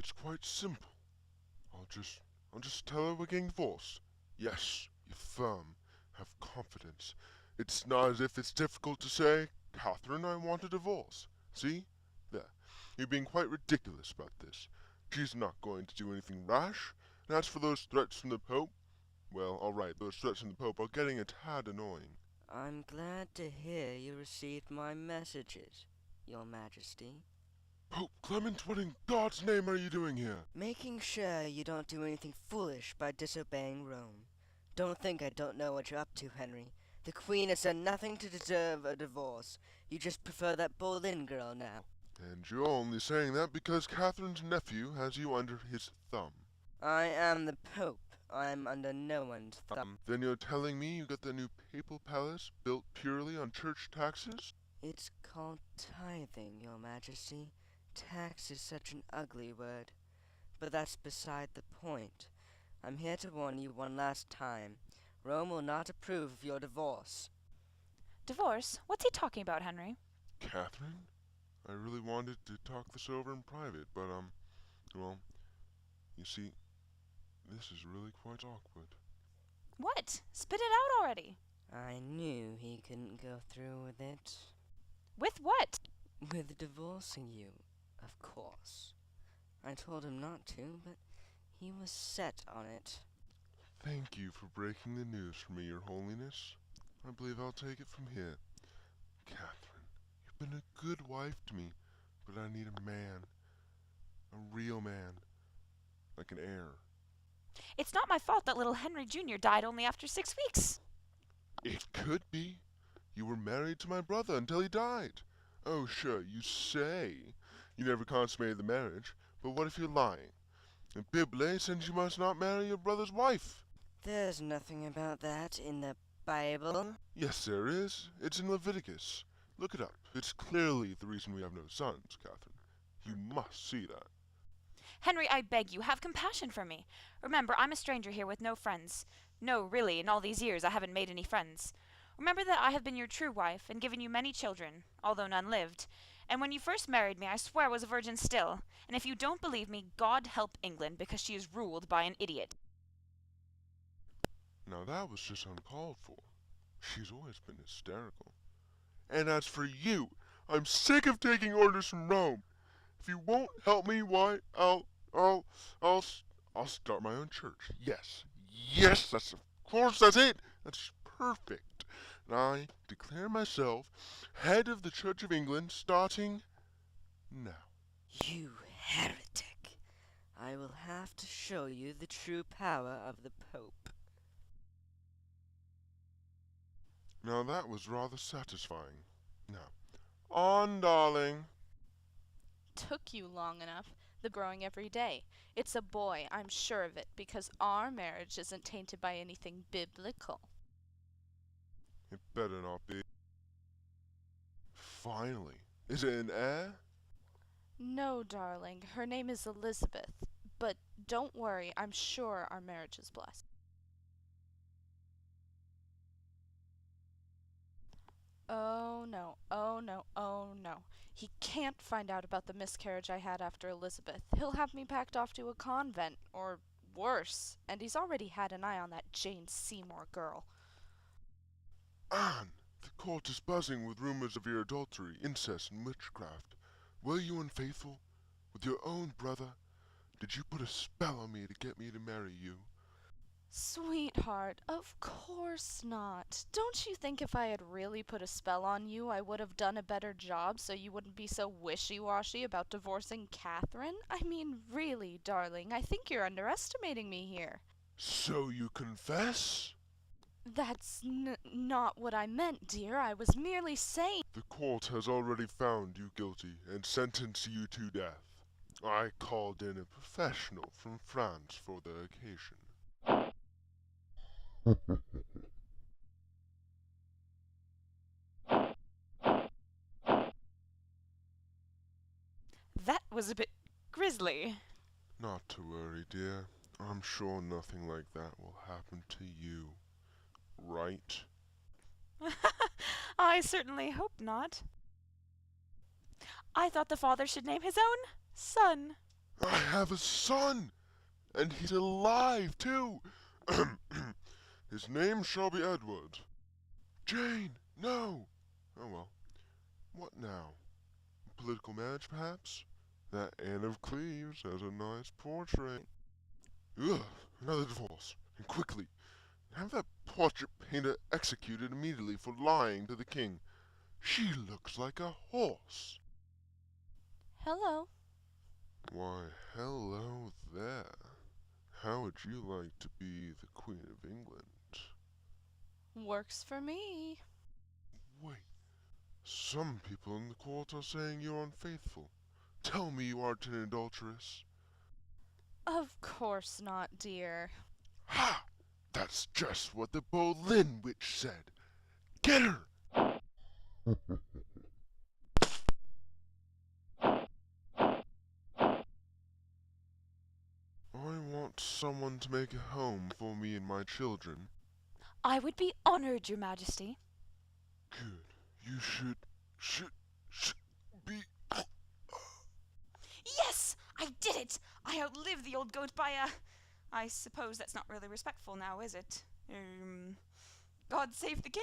It's quite simple. I'll just tell her we're getting divorced. Yes, you're firm. Have confidence. It's not as if it's difficult to say, Catherine, I want a divorce. See? There. You're being quite ridiculous about this. She's not going to do anything rash. And as for those threats from the Pope, well, all right, those threats from the Pope are getting a tad annoying. I'm glad to hear you received my messages, Your Majesty. Pope Clement, what in God's name are you doing here? Making sure you don't do anything foolish by disobeying Rome. Don't think I don't know what you're up to, Henry. The Queen has done nothing to deserve a divorce. You just prefer that Boleyn girl now. And you're only saying that because Catherine's nephew has you under his thumb. I am the Pope. I'm under no one's thumb. Then you're telling me you got the new papal palace built purely on church taxes? It's called tithing, Your Majesty. Tax is such an ugly word. But that's beside the point. I'm here to warn you one last time. Rome will not approve of your divorce. Divorce? What's he talking about, Henry? Catherine? I really wanted to talk this over in private, but, well, you see, this is really quite awkward. What? Spit it out already. I knew he couldn't go through with it. With what? With divorcing you, of course. I told him not to, but he was set on it. Thank you for breaking the news for me, Your Holiness. I believe I'll take it from here. Catherine, you've been a good wife to me, but I need a man. A real man. Like an heir. It's not my fault that little Henry Jr. died only after 6 weeks. It could be. You were married to my brother until he died. Oh, sure, you say you never consummated the marriage, but what if you're lying? The Bible says you must not marry your brother's wife. There's nothing about that in the Bible. Yes, there is. It's in Leviticus. Look it up. It's clearly the reason we have no sons, Catherine. You must see that. Henry, I beg you, have compassion for me. Remember, I'm a stranger here with no friends. No, really, in all these years I haven't made any friends. Remember that I have been your true wife and given you many children, although none lived. And when you first married me, I swear I was a virgin still. And if you don't believe me, God help England, because she is ruled by an idiot. Now that was just uncalled for. She's always been hysterical. And as for you, I'm sick of taking orders from Rome. If you won't help me, why, I'll start my own church. Yes, that's of course, that's it. That's perfect. And I declare myself head of the Church of England starting now. You heretic. I will have to show you the true power of the Pope. Now that was rather satisfying. Now, on, darling. Took you long enough. They're growing every day. It's a boy, I'm sure of it, because our marriage isn't tainted by anything biblical. It better not be. Finally. Is it an heir? No, darling, her name is Elizabeth. But don't worry, I'm sure our marriage is blessed. Oh no, oh no, oh no. He can't find out about the miscarriage I had after Elizabeth. He'll have me packed off to a convent, or worse. And he's already had an eye on that Jane Seymour girl. Anne, the court is buzzing with rumors of your adultery, incest, and witchcraft. Were you unfaithful? With your own brother? Did you put a spell on me to get me to marry you? Sweetheart, of course not. Don't you think if I had really put a spell on you, I would have done a better job so you wouldn't be so wishy-washy about divorcing Catherine? I mean, really, darling, I think you're underestimating me here. So you confess? That's not what I meant, dear. I was merely saying— The court has already found you guilty and sentenced you to death. I called in a professional from France for the occasion. That was a bit grisly. Not to worry, dear. I'm sure nothing like that will happen to you. Right? I certainly hope not. I thought the father should name his own son. I have a son, and he's alive too. His name shall be Edward. Jane, no! Oh well, what now? Political marriage, perhaps? That Anne of Cleves has a nice portrait. Ugh, another divorce, and quickly. Have that portrait painter executed immediately for lying to the king. She looks like a horse. Hello. Why, hello there. How would you like to be the Queen of England? Works for me. Wait, some people in the court are saying you're unfaithful. Tell me you aren't an adulteress. Of course not, dear. Ha! That's just what the Boleyn witch said. Get her! I want someone to make a home for me and my children. I would be honored, Your Majesty. Good. You should be... Yes! I did it! I outlived the old goat by a... I suppose that's not really respectful now, is it? God save the king?